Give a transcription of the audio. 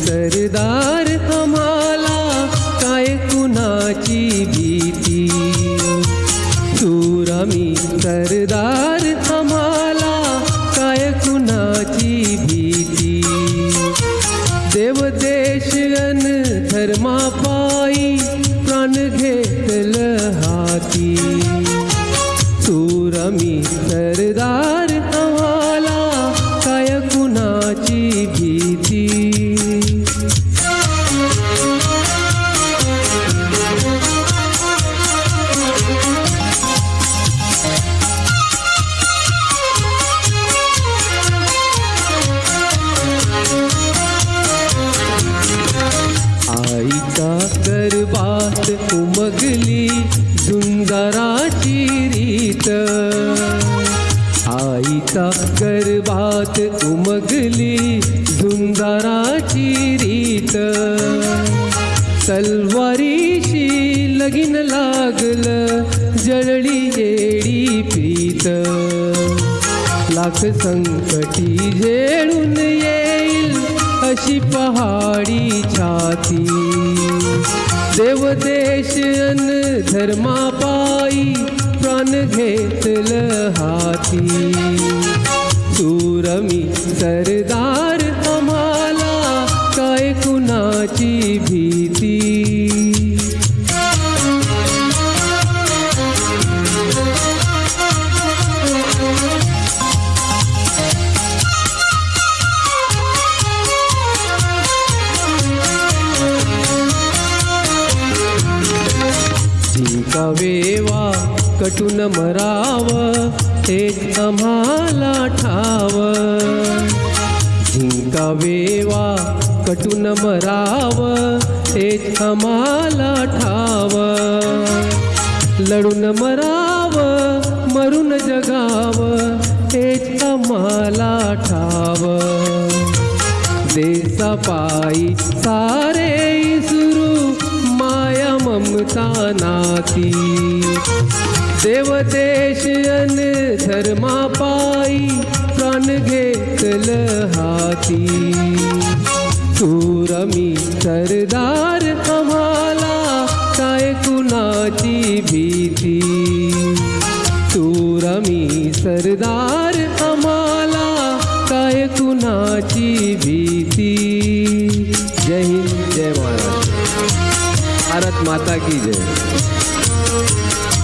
सरदार आम्हाला काय कुणाची भीती शूर आम्ही सरदार आम्हाला काय कुणाची भीती देव देश अन धर्मापायी प्राण घेतलं हाती शूर आम्ही सरदार आम्हाला काय कुणाची भीती आईचा गर्भात उमगली झुंजाराची रीत आईचा गर्भात उमगली झुंजाराची रीत तलवारीशी लगीन लागलं जळली येडी प्रीत लाख संकटी झेलून येईल अशी पहाडी छाती देव देश अन धर्मापायी प्राण घेतलं हाती शूर आम्ही सरदार आम्हाला काय कुणाची भीती जिंकावेवा कटून मराव तेच आम्हाला ठाव जिंकावेवा कटून मराव तेच आम्हाला ठाव लढून मराव मरून जगाव तेच आम्हाला ठाव देशापायी सारे सुरू माया ममता नाती देव देश अन धर्मापायी प्राण घेतलं हाती शूर आम्ही सरदार आम्हाला काय कुणाची भीती शूर आम्ही सरदार आम्हाला काय कुणाची भीती जय हिंद जय महाराष्ट्र भारत माता की जय।